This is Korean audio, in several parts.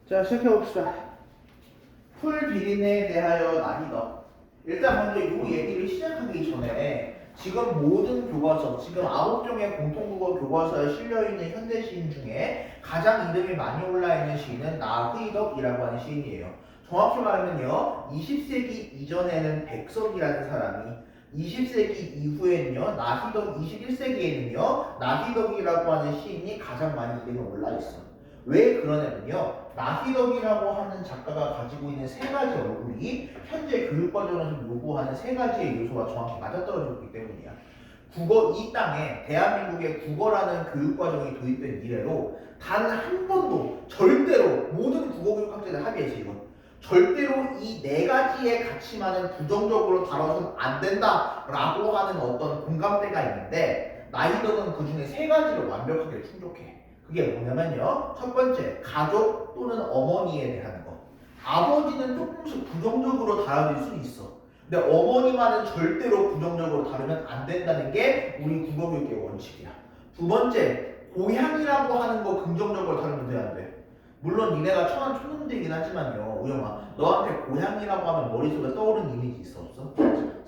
자, 시작해봅시다. 풀 비린내에 대하여 난이도. 일단 먼저 이 얘기를 시작하기 전에 지금 모든 교과서, 지금 9종의 공통국어 교과서에 실려있는 현대 시인 중에 가장 이름이 많이 올라있는 시인은 나의덕이라고 하는 시인이에요. 정확히 말하면요, 20세기 이전에는 백석이라는 사람이, 20세기 이후에는요, 나희덕, 21세기에는요, 나희덕이라고 하는 시인이 가장 많이 이름이 올라있어요. 왜 그러냐면요, 나희덕이라고 하는 작가가 가지고 있는 세 가지 얼굴이 현재 교육과정에서 요구하는 세 가지의 요소가 정확히 맞아떨어졌기 때문이야. 이 땅에 대한민국의 국어라는 교육과정이 도입된 이래로 단 한 번도 절대로 모든 국어교육학자들 합의해서 이건 절대로 이 네 가지의 가치만은 부정적으로 다뤄서는 안 된다라고 하는 어떤 공감대가 있는데 나희덕은 그 중에 세 가지를 완벽하게 충족해. 그게 뭐냐면요, 첫 번째, 가족 또는 어머니에 대한 거. 아버지는 조금씩 부정적으로 다뤄질 수 있어. 근데 어머니만은 절대로 부정적으로 다루면 안 된다는 게 우리 국어교육의 원칙이야. 두 번째, 고향이라고 하는 거 긍정적으로 다루면 돼, 안 돼? 물론 니네가 천안 촌놈들이긴 하지만요, 우영아, 너한테 고향이라고 하면 머릿속에 떠오르는 이미지 있어, 없어?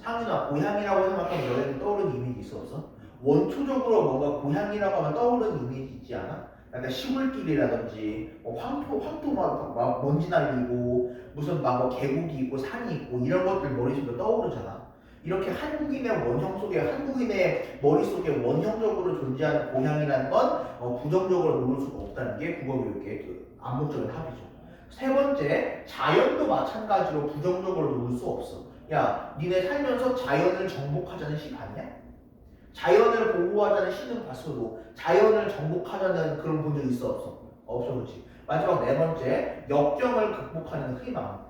상윤아, 고향이라고 생각하면 너에게 떠오르는 이미지 있어, 없어? 원초적으로 뭔가 고향이라고 하면 떠오르는 이미지 있지 않아? 약간 시골길이라든지 황토 막 먼지 날리고 무슨 막 뭐 계곡이 있고 산이 있고 이런 것들 머릿속에 떠오르잖아. 이렇게 한국인의 머릿속에 원형적으로 존재하는 고향이라는 건 부정적으로 놓을 수가 없다는 게 국어교육의 그 암묵적인 합의죠. 세 번째, 자연도 마찬가지로 부정적으로 놓을 수 없어. 야, 니네 살면서 자연을 정복하자는 시 봤냐? 자연을 보호하자는 시는 봤어도 자연을 정복하자는 그런 본 적 있어, 없어? 없어, 그렇지. 마지막 네 번째, 역경을 극복하는 희망.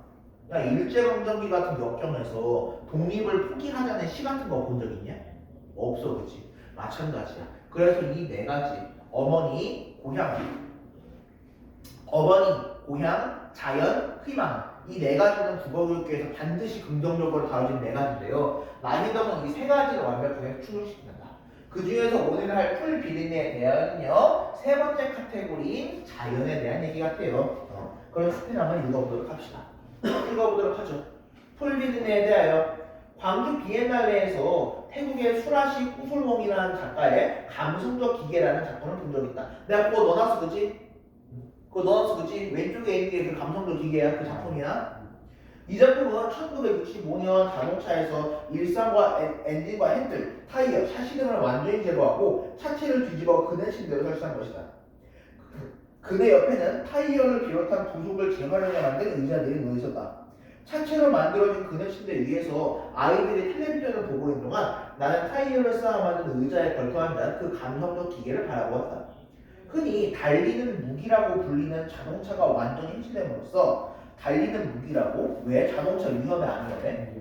야, 일제강점기 같은 역경에서 독립을 포기하자는 시 같은 거 본 적 있냐? 없어, 그렇지. 마찬가지야. 그래서 이 네 가지, 어머니, 고향, 자연, 희망, 이 네 가지는 국어교육계에서 반드시 긍정적으로 다뤄진 네 가지인데요, 나희덕은 이 세 가지를 완벽하게 충족시킨다. 그 중에서 오늘 할 풀 비린내에 대하여는요, 세 번째 카테고리인 자연에 대한 얘기 같아요. 그럼 스피드 한번 읽어보도록 합시다. 읽어보도록 하죠. 풀 비린내에 대하여. 광주 비엔날레에서 태국의 수라시 꾸술몽이라는 작가의 감성적 기계라는 작품을 본 적이 있다. 내가 그거 넣어놨어, 그치? 그거 넣어놨어, 그치? 왼쪽에 있는 게 그 감성적 기계야, 그 작품이야. 이 작품은 1965년 자동차에서 일상과 엔진과 핸들, 타이어, 샤시 등을 완전히 제거하고 차체를 뒤집어 그네 침대로 설치한 것이다. 그네 옆에는 타이어를 비롯한 부속을 재활용해 만든 의자들이 놓여 있었다. 차체로 만들어진 그네 침대 위에서 아이들이 텔레비전을 보고 있는 동안 나는 타이어를 쌓아 만든 의자에 걸터 앉아 그 감성적 기계를 바라보았다. 흔히 달리는 무기라고 불리는 자동차가 완전히 해체됨으로써 달리는 무기라고? 왜? 자동차 위험에 안 위험해?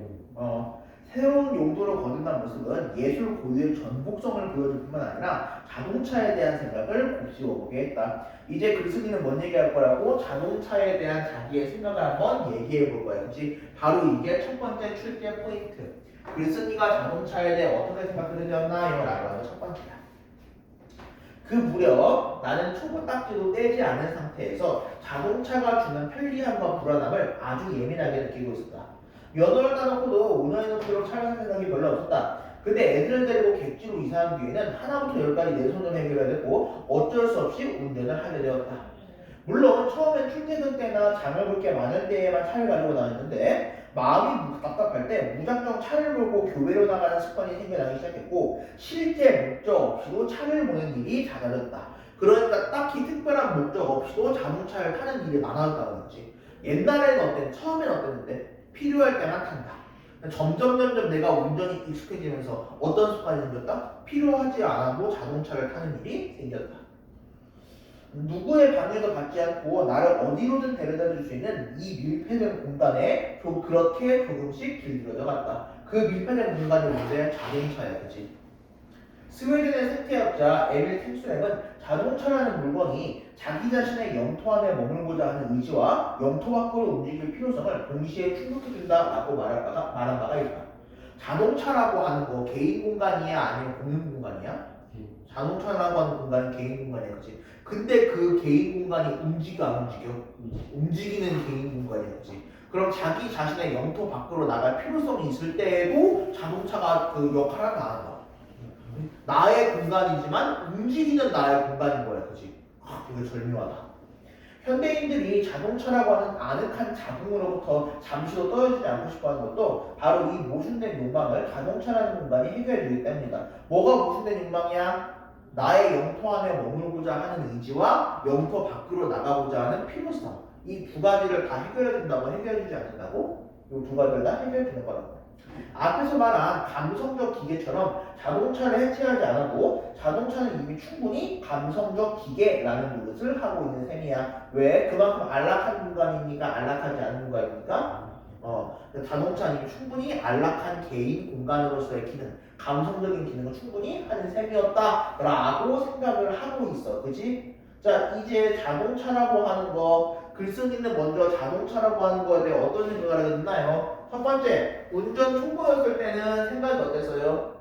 새로운 용도로 거듭난 모습은 예술 고유의 전복성을 보여줄 뿐만 아니라 자동차에 대한 생각을 곱씹어보게 했다. 이제 글쓴이는 뭔 얘기할 거라고? 자동차에 대한 자기의 생각을 한번 얘기해 볼 거야. 그치? 바로 이게 첫 번째 출제 포인트. 글쓴이가 자동차에 대해 어떻게 생각을 하였나? 이걸 알아가는 첫 번째야. 그 무렵 나는 초보 딱지도 떼지 않은 상태에서 자동차가 주는 편리함과 불안함을 아주 예민하게 느끼고 있었다. 면허를 따놓고도 운전해놓도록 차를 살 생각이 별로 없었다. 근데 애들을 데리고 객지로 이사한 뒤에는 하나부터 열까지 내 손으로 해결해야 됐고 어쩔 수 없이 운전을 하게 되었다. 물론 처음엔 출퇴근 때나 장을 볼 게 많을 때에만 차를 가지고 다녔는데 마음이 답답할 때 무작정 차를 몰고 교회로 나가는 습관이 생겨나기 시작했고 실제 목적 없이도 차를 보는 일이 잦아졌다. 그러니까 딱히 특별한 목적 없이도 자동차를 타는 일이 많아졌다는 거지. 옛날에는 처음엔 어땠는데? 필요할 때만 탄다. 점점 내가 운전이 익숙해지면서 어떤 습관이 생겼다? 필요하지 않아도 자동차를 타는 일이 생겼다. 누구의 방해도 받지 않고 나를 어디로든 데려다 줄 수 있는 이 밀폐된 공간에 그렇게 조금씩 길들여져 갔다. 그 밀폐된 공간이 뭔데? 자동차야, 그치? 스웨덴의 생태학자 에밀 템스렘은 자동차라는 물건이 자기 자신의 영토 안에 머물고자 하는 의지와 영토 밖으로 움직일 필요성을 동시에 충족해준다라고 말한 바가 있다. 자동차라고 하는 거 개인 공간이야? 아니면 공용 공간이야? 자동차라고 하는 공간은 개인 공간이야, 그치? 근데 그 개인 공간이 움직여 안 움직여? 움직이는 개인 공간이었지. 그럼 자기 자신의 영토 밖으로 나갈 필요성이 있을 때에도 자동차가 그 역할을 안 한다. 나의 공간이지만 움직이는 나의 공간인 거야, 그지? 이거 절묘하다. 현대인들이 자동차라고 하는 아늑한 자궁으로부터 잠시도 떨어지지 않고 싶어하는 것도 바로 이 모순된 욕망을 자동차라는 공간이 해결해주기 때문이다. 뭐가 모순된 욕망이야? 나의 영토 안에 머물고자 하는 의지와 영토 밖으로 나가고자 하는 필요성. 이 두 가지를 다 해결해준다고 해결해주지 않는다고? 이 두 가지를 다 해결해주는 거라고. 앞에서 말한 감성적 기계처럼 자동차를 해체하지 않아도 자동차는 이미 충분히 감성적 기계라는 노릇을 하고 있는 셈이야. 왜? 그만큼 안락한 공간이니까 안락하지 않은 공간이니까 자동차는 이미 충분히 안락한 개인 공간으로서의 기능, 감성적인 기능을 충분히 하는 셈이었다라고 생각을 하고 있어. 그치? 자, 이제 자동차라고 하는 거, 글쓴이는 먼저 자동차라고 하는 거에 대해 어떤 생각을 하게 됐나요? 첫 번째, 운전 초보였을 때는 생각이 어땠어요?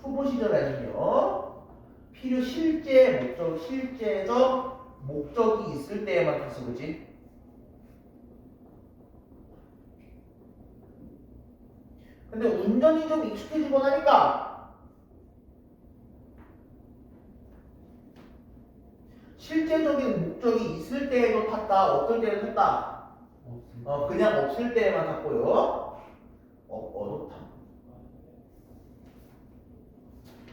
초보 시절에는요, 실제 목적, 실제적 목적이 있을 때에만 탔어, 그치? 근데 운전이 좀 익숙해지고 나니까 실제적인 목적이 있을 때에도 탔다, 없을 때는 탔다. 그냥 없을 때에만 탔고요. 어둡다.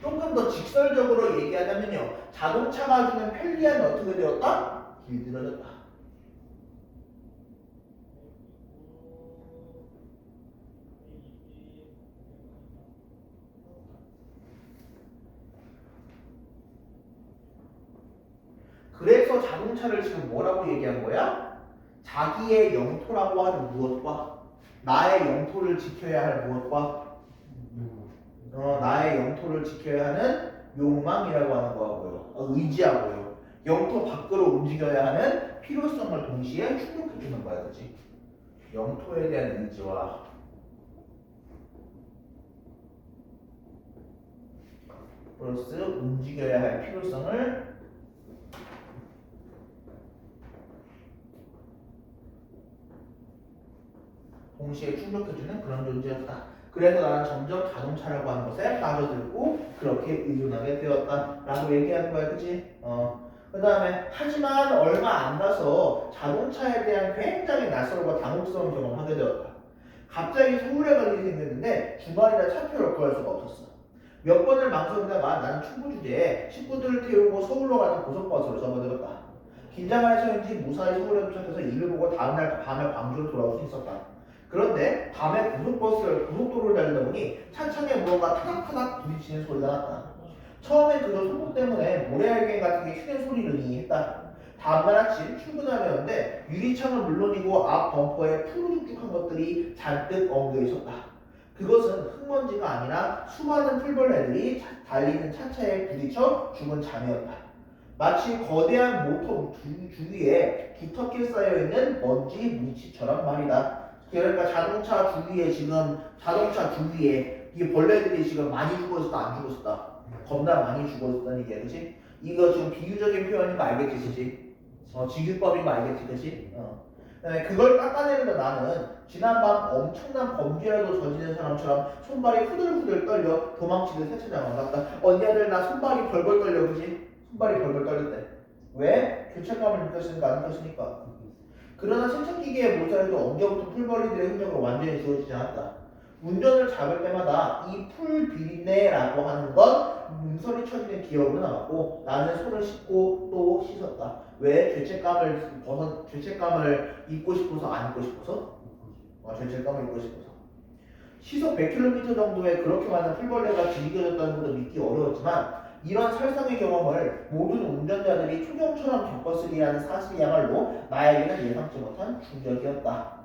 조금 더 직설적으로 얘기하자면요, 자동차가 주는 편리함이 어떻게 되었다? 길들여졌다. 그래서 자동차를 지금 뭐라고 얘기한 거야? 자기의 영토라고 하는 무엇과 나의 영토를 지켜야 할 무엇과 나의 영토를 지켜야 하는 욕망이라고 하는 거하고요. 의지하고요. 영토 밖으로 움직여야 하는 필요성을 동시에 충족해 주는 거야, 그렇지? 영토에 대한 의지와 플러스 움직여야 할 필요성을 동시에 충족해주는 그런 존재였다. 그래서 나는 점점 자동차라고 하는 것에 빠져들고 그렇게 의존하게 되었다라고 얘기하는 거야, 그치? 그 다음에 하지만 얼마 안 가서 자동차에 대한 굉장히 낯설고 당혹스러운 경험을 하게 되었다. 갑자기 서울에 갈 일이 생겼는데 주말이라 차표를 구할 수가 없었어. 몇 번을 망설이다가 나는 충고 주제에 식구들을 태우고 서울로 가는 고속버스로 접어들었다. 긴장을 해서인지 무사히 서울에 도착해서 일을 보고 다음날 밤에 광주로 돌아올 수 있었다. 그런데 밤에 고속도로를 달리다 보니 차창에 무언가 타닥타닥 부딪히는 소리가 났다. 처음엔 그저 소금 때문에 모래알갱 같은 게 휘는 소리르니 했다. 다음날 아침 출근하려는데 유리창은 물론이고 앞 범퍼에 푸르죽죽한 것들이 잔뜩 엉겨 있었다. 그것은 흙먼지가 아니라 수많은 풀벌레들이 달리는 차차에 부딪혀 죽은 잔해였다. 마치 거대한 모터 주위에 두텁게 쌓여있는 먼지 뭉치처럼 말이다. 그러니까 자동차 주위에 이 벌레들이 지금 많이 죽었다 안 죽었다? 겁나 많이 죽었다는 얘기야, 그치? 이거 지금 비유적인 표현인 거 알겠지, 그치? 직유법인 거 알겠지, 그치? 그다음에 그걸 닦아내는데 나는 지난밤 엄청난 범죄라도 저지른 사람처럼 손발이 후들후들 떨려 도망치듯 세차장을 갔다. 언니들 나 손발이 벌벌 떨려, 그치? 손발이 벌벌 떨렸대. 왜? 교체감을 느꼈으니까 안 느꼈으니까. 그러나 세척기계의 모서리도 엉겨붙은 풀벌이들의 흔적으로 완전히 지워지지 않았다. 운전을 잡을 때마다 이 풀 비린내라고 하는 건 문서리 쳐지는 기억으로 남았고 나는 손을 씻고 또 씻었다. 왜? 죄책감을 잊고 싶어서 안 잊고 싶어서? 죄책감을 잊고 싶어서. 시속 100km 정도의 그렇게 많은 풀벌레가 즐겨졌다는 것도 믿기 어려웠지만 이런 살상의 경험을 모든 운전자들이 초경처럼 겪었으리라는 사실이야말로 나에게는 예상치 못한 충격이었다.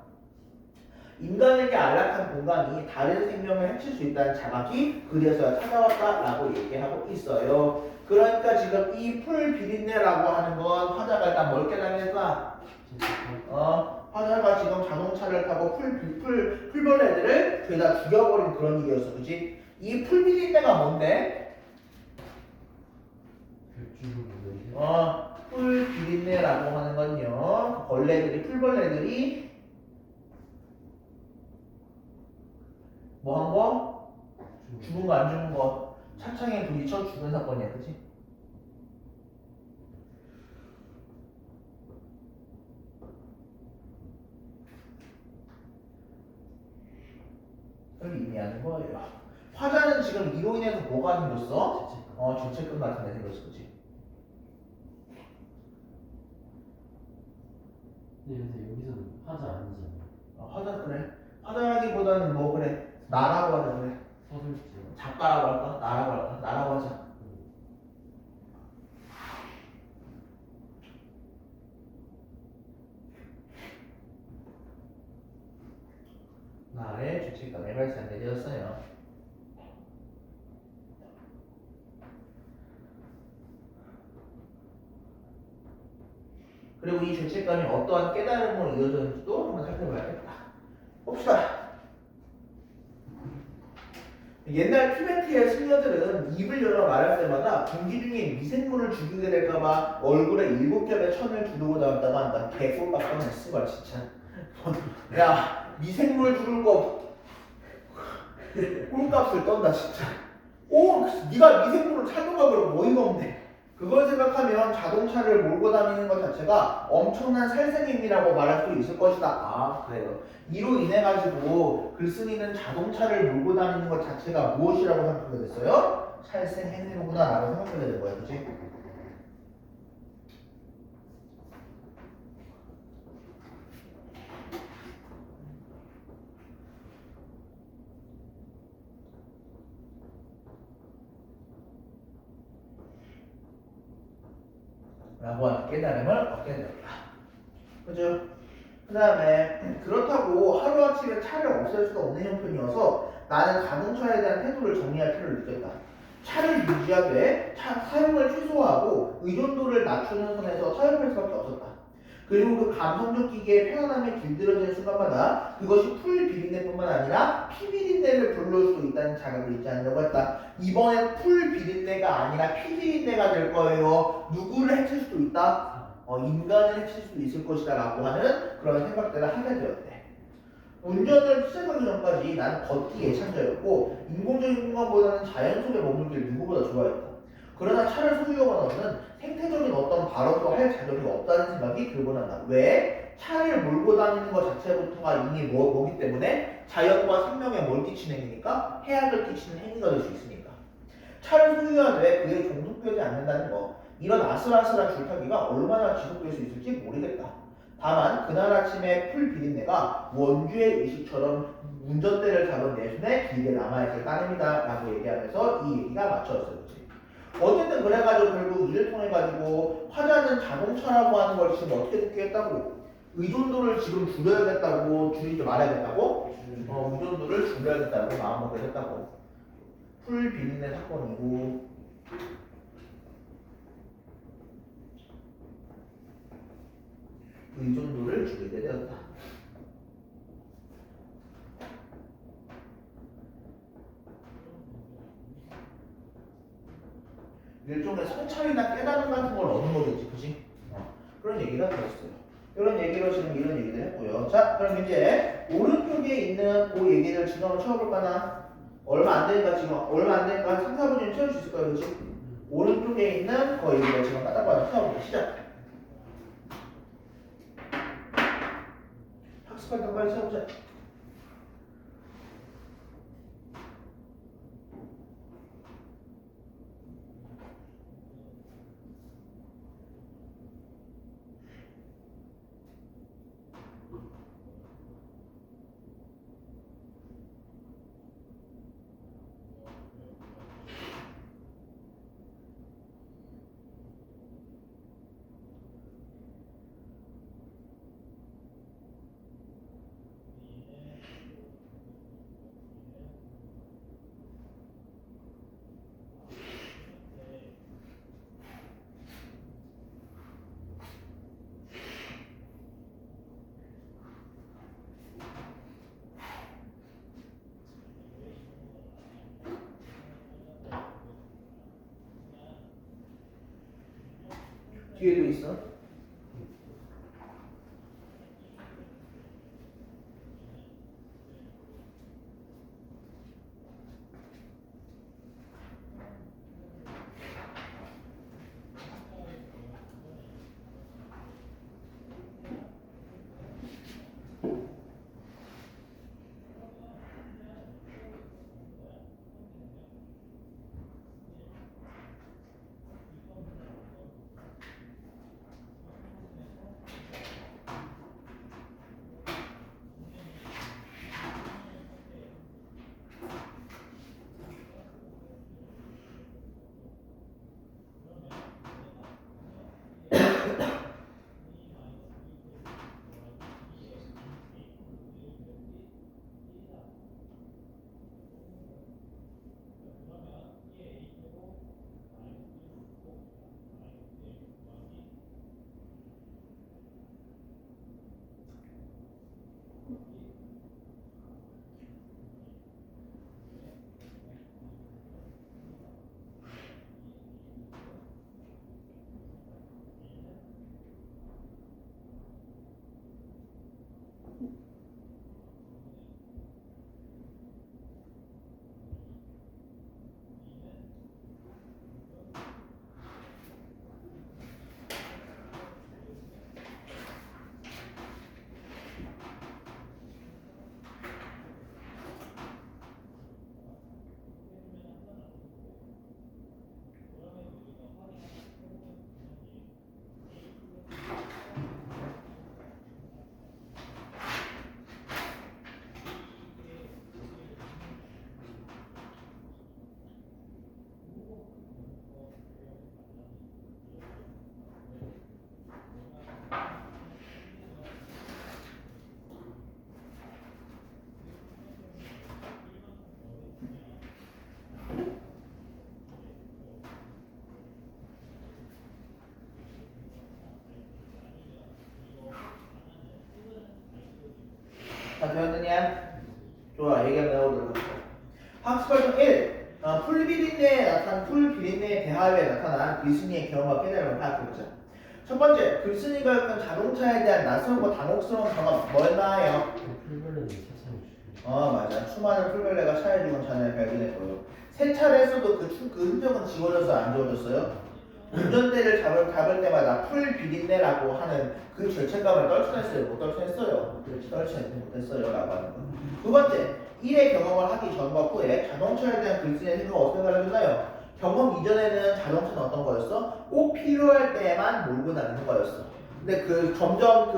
인간에게 안락한 공간이 다른 생명을 해칠 수 있다는 자각이 그래서 찾아왔다라고 얘기하고 있어요. 그러니까 지금 이 풀 비린내라고 하는 건 화자가 일단 뭘 깨달을까? 화자가 지금 자동차를 타고 풀벌레들을 죄다 죽여버린 그런 일이었어, 그치? 이 풀 비린내가 뭔데? 풀 비린내라고 하는 건요. 벌레들이 풀벌레들이 뭐 한 거? 죽은 거 안 죽은 거 차창에 부딪혀 죽은 사건이야, 그치? 여기 의미하는 거예요. 화자는 지금 이로 인해서 뭐가 생겼어? 죄책감 같은 게 생겼어, 그치? 네, 근데 여기서는 화자 아니잖아요. 화자 그래. 화자라기보다는 뭐 그래. 나라고 하자 그래. 서술지. 작가라고 할까? 나라고 할까? 나라고 하자. 나의 죄책감이 발산이 되었어요. 그리고 이 죄책감이 어떠한 깨달음으로 이어졌는지도 한번 살펴봐야겠다. 봅시다. 옛날 티베트의 승려들은 입을 열어 말할 때마다 공기 중에 미생물을 죽이게 될까봐 얼굴에 7겹의 천을 두르고 다녔다고 한다. 개꿀값 뻔했어, 걸 진짜. 야, 미생물 죽을 거 꿀값을 떤다 진짜. 오, 네가 미생물을 착용하고 그러고 어이가 없네. 그걸 생각하면 자동차를 몰고 다니는 것 자체가 엄청난 살생행위라고 말할 수 있을 것이다. 아, 그래요. 이로 인해 가지고 글쓴이는 자동차를 몰고 다니는 것 자체가 무엇이라고 생각하게 됐어요? 살생행위로구나 라고 생각하게 된 거야, 그치? 라고 하는 깨달음을 얻게 되었다. 그죠? 그 다음에 그렇다고 하루아침에 차를 없앨 수 없는 형편이어서 나는 자동차에 대한 태도를 정리할 필요를 느꼈다. 차를 유지하되 사용을 최소화하고 의존도를 낮추는 선에서 타협할 수밖에 없었다. 그리고 그 감성적 기계의 편안함에 길들여지는 순간마다 그것이 풀 비린내뿐만 아니라 피 비린내를 불러올 수도 있다는 자각을 잊지 않으려고 했다. 이번에 풀 비린내가 아니라 피 비린내가 될 거예요. 누구를 해칠 수도 있다? 인간을 해칠 수도 있을 것이다 라고 하는 그런 생각들을 하게 되었대. 운전을 시작하기 전까지 나는 걷기 애창자였고 인공적인 공간보다는 자연 속에 머물기를 누구보다 좋아했다. 그러나 차를 소유하고나서는 생태적인 어떤 발언도 할 자격이 없다는 생각이 들고 난다. 왜? 차를 몰고 다니는 것 자체부터가 이미 뭐기 때문에 자연과 생명에 뭘 끼치는 행위니까 해악을 끼치는 행위가 될 수 있으니까. 차를 소유하되 그에 종속되지 않는다는 거. 이런 아슬아슬한 줄타기가 얼마나 지속될 수 있을지 모르겠다. 다만 그날 아침에 풀 비린내가 원주의 의식처럼 운전대를 잡은 내 손에 길게 남아있을 따름이다 라고 얘기하면서 이 얘기가 맞춰졌어요. 어쨌든 그래가지고 결국 이를 통해가지고 화자는 자동차라고 하는 걸 지금 어떻게 듣게 했다고? 의존도를 지금 줄여야겠다고 줄이지 말아야겠다고? 의존도를 줄여야겠다고 마음먹게 했다고. 풀 비린내 사건이고 의존도를 줄이게 되었다. 일종의 성찰이나 깨달음 같은 걸 얻는 거겠지, 그지? 그런 얘기가 들었어요. 이런 얘기로 지금 이런 얘기를 했고요. 자, 그럼 이제 오른쪽에 있는 그 얘기를 지금 한번 채워볼까나? 얼마 안 되니까 한 3, 4분이면 채울 수 있을 거예요, 그지? 오른쪽에 있는 그 얘기를 지금 까딱까딱 채워볼게요. 시작! 학습할 때 빨리 채워보자. 뒤에도 있어. 다 되었느냐? 좋아, 얘기 한번 해보도록 할게요. 학습활동 1. 풀비린내에 나타난 풀비린내의 대하에 나타난 글쓴이의 경험과 깨달음을 파악해보자. 첫 번째, 글쓴이가 겪은 자동차에 대한 낯설고 당혹스러운 경험 뭐였나요? 풀벌레는 세상에 주고. 맞아. 수많은 풀벌레가 차에 죽은 잔을 발견했고요. 세차를 했어도 그 흔적은 지워졌어요? 안 지워졌어요? 운전대를 잡을 때마다 풀비린내라고 하는 그 절체감을 떨쳐냈어요? 못 떨쳐냈어요? 그렇지, 떨쳐내지 못했어요 라고 하는 거. 두 번째, 일의 경험을 하기 전과 후에 자동차에 대한 글쓴이의 생각은 어떻게 달라졌나요? 경험 이전에는 자동차는 어떤 거였어? 꼭 필요할 때만 몰고 다니는 거였어. 근데 점점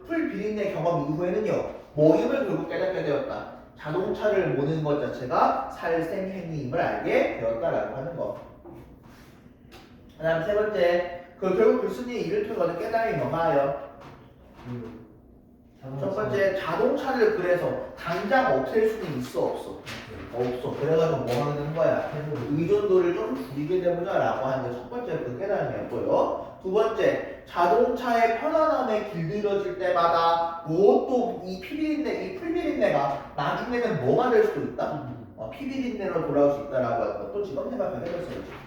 풀비린내 경험 이후에는요, 모임을 결국 깨닫게 되었다. 자동차를 모는 것 자체가 살생 행위임을 알게 되었다라고 하는 거. 그 다음 세 번째, 결국 글쓴이의 일을 통해 얻은 깨달음이 뭔가요? 첫 번째, 자동차를 그래서 당장 없앨 수는 있어 없어? 없어. 그래가지고 뭐 하게 되는 거야? 의존도를 좀 줄이게 되보자 라고 하는 게 첫 번째 깨달음이었고요. 두 번째, 자동차의 편안함에 길들여질 때마다 무엇도 이 풀비린내가 나중에는 뭐가 될 수도 있다? 피비린내로 돌아올 수 있다라고 하는 것도 지금 생각을 해봤어요.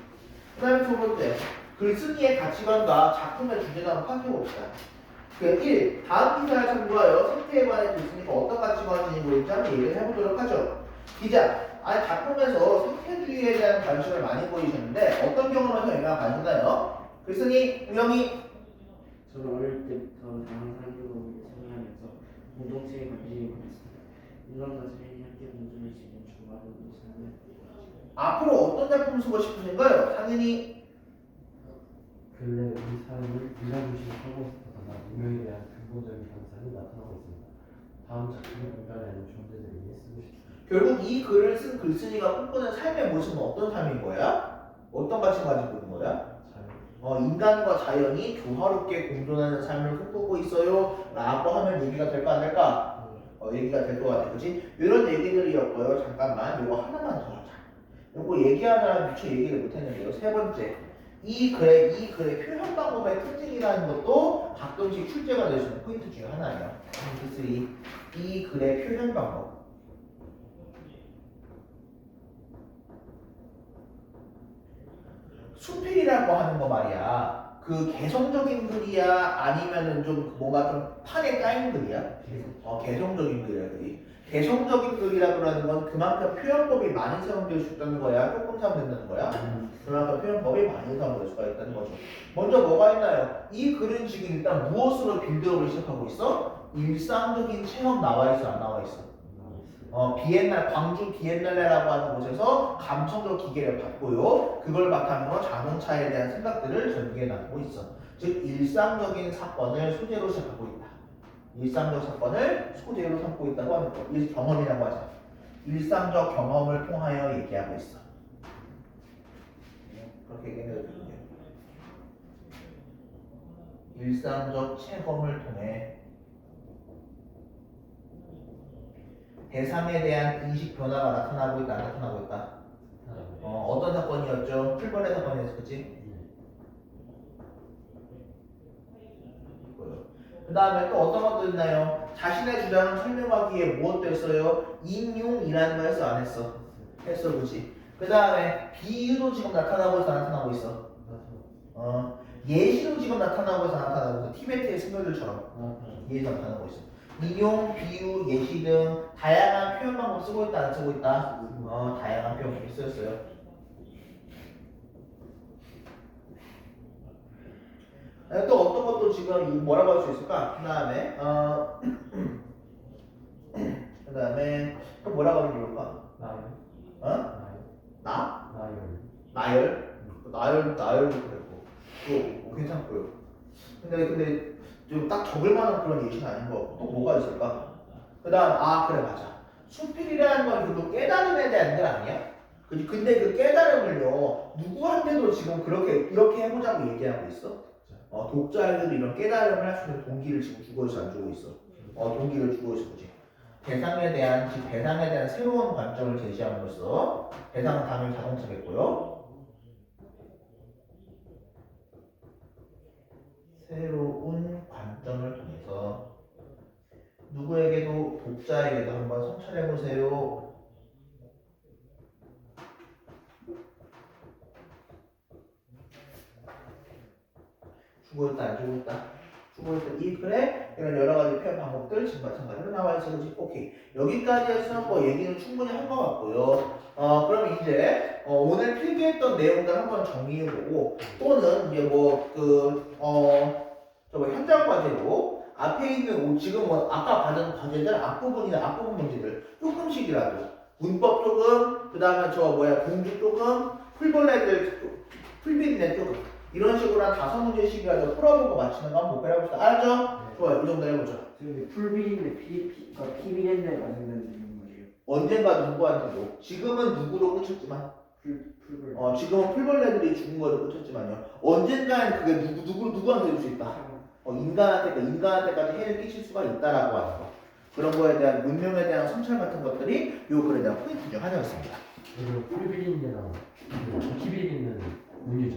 그 다음에 두 번째, 글쓴이의 가치관과 작품의 주제를 한번 파악해봅시다. 1. 다음 기사를 참고하여 생태에 관해 글쓴이가 어떤 가치관을 지니고 있는지 한번 얘기를 해보도록 하죠. 기자, 작품에서 생태주의에 대한 관심을 많이 보이셨는데 어떤 경험에서 영향을 받으셨나요? 글쓴이, 우영이. 저는 어릴 때부터 다양한 사람들과 생활하면서 공동체에 관심이 많았습니다. 인간과 자연이 함께 공존할 수 있는 조화로운 삶을 앞으로 어떤 작품을 쓰고 싶으신가요? 상윤이. 근래 우리 삶을 빌려주신 서고스보다 운명에 대한 근본적인 현상이 나타나고 있습니다. 다음 작품의 인간에는 존재들을 위해 쓰고 싶습니다. 결국 이 글을 쓴 글쓴이가 꿈꾸는 삶의 모습은 어떤 삶인 거야? 어떤 가치를 가지고 있는 거야? 인간과 자연이 조화롭게 공존하는 삶을 꿈꾸고 있어요 라고 하면 얘기가 될까 안 될까? 얘기가 될 것 같아. 그치? 이런 얘기들이었고요. 잠깐만 요거 하나만 더 하자. 요거 얘기하느라 미처 얘기를 못했는데요. 세 번째, 이 글의 표현 방법의 특징이라는 것도 가끔씩 출제가 될 수 있는 포인트 중에 하나예요. 포인트 3. 이 글의 표현 방법. 수필이라고 하는 거 말이야. 그 개성적인 글이야 아니면은 좀 뭔가 좀 판에 까인 글이야? 개성적인 글이야 글이. 개성적인 글이라 그러는 건 그만큼 표현법이 많이 사용될 수 있다는 거야? 조금 사용된다는 거야? 그만큼 표현법이 많이 사용될 수가 있다는 거죠. 먼저 뭐가 있나요? 이 글은 지금 일단 무엇으로 빌드업을 시작하고 있어? 일상적인 체험 나와 있어 안 나와 있어? 비엔날, 광주 비엔날레라고 하는 곳에서 감성적 기계를 받고요. 그걸 바탕으로 자동차에 대한 생각들을 전개해 나가고 있어. 즉 일상적인 사건을 소재로 시작하고 있다. 일상적 사건을 소재로 삼고 있다고 하는 거. 이 경험이라고 하자. 일상적 경험을 통하여 얘기하고 있어. 그렇게 얘기해도 되겠네요. 일상적 체험을 통해 대상에 대한 인식 변화가 나타나고 있다, 안 나타나고 있다. 어떤 사건이었죠? 풀벌의 사건이었어, 그치? 그 다음에 또 어떤 것도 있나요? 자신의 주장을 설명하기 위해 무엇도 했어요? 인용이라는 거 했어, 안 했어? 했어, 그치? 그 다음에 비유도 지금 나타나고 있어, 안 나타나고 있어? 예시도 지금 나타나고 있어, 안 나타나고 있어? 티베트의 승려들처럼 예시 나타나고 있어. 인용, 비유, 예시 등 다양한 표현 방법 쓰고 있다, 안 쓰고 있다? 다양한 표현 방법 쓰였어요. 또 어떤 것도 지금 뭐라고 할 수 있을까? 그 다음에 또 뭐라고 하면 좋을까? 나? 나열도 그랬고 또 괜찮고요. 근데 좀 딱 적을 만한 그런 예시는 아닌 것 같고 또 뭐가 있을까? 그 다음 그래 맞아. 수필이라는 건 결국 깨달음에 대한 게 아니야? 그지? 근데 그 깨달음을요 누구한테도 지금 이렇게 해보자고 얘기하고 있어? 독자에게도 이런 깨달음을 할 수 있는 동기를 지금 주고 있어 안 주고 있어? 동기를 주고 있어 그지? 대상에 대한 새로운 관점을 제시함으로써 대상은 당연히 자동차겠고요. 새로운 관점을 통해서 누구에게도 독자에게도 한번 성찰해 보세요. 주고 있다 안 주고 있다? 주고 있다. 이 글에 이런 여러 가지 표현 방법들 지금 마찬가지로 나와 있어. 그렇지? 오케이. 여기까지 해서 뭐 얘기는 충분히 한 것 같고요. 그럼 이제 오늘 필기했던 내용들 한번 정리해보고 또는 이제 현장 과제로 앞에 있는 지금 아까 받은 과제들 앞부분 문제들 조금씩이라도 문법 조금 그 다음에 공주 조금 풀비린내 조금 이런 식으로 한 5문제씩이라도 풀어보고 맞히는 거 한번 목표로 해봅시다. 알았죠? 네. 좋아요. 이 정도 해보죠. 지금 풀비린내 피비린내 맞는 이런 말이에요. 언젠가 누구한테도 지금은 누구로 그쳤지만 풀벌. 지금은 풀벌레들이 죽은 거로 그쳤지만요. 언젠가는 그게 누구한테 줄 수 있다. 인간한테까지 해를 끼칠 수가 있다라고 하는 거. 그런 거에 대한 문명에 대한 성찰 같은 것들이 요 글에 대한 포인트 중 하나였습니다. 그리고 풀비린내랑 키비린내는 운이죠.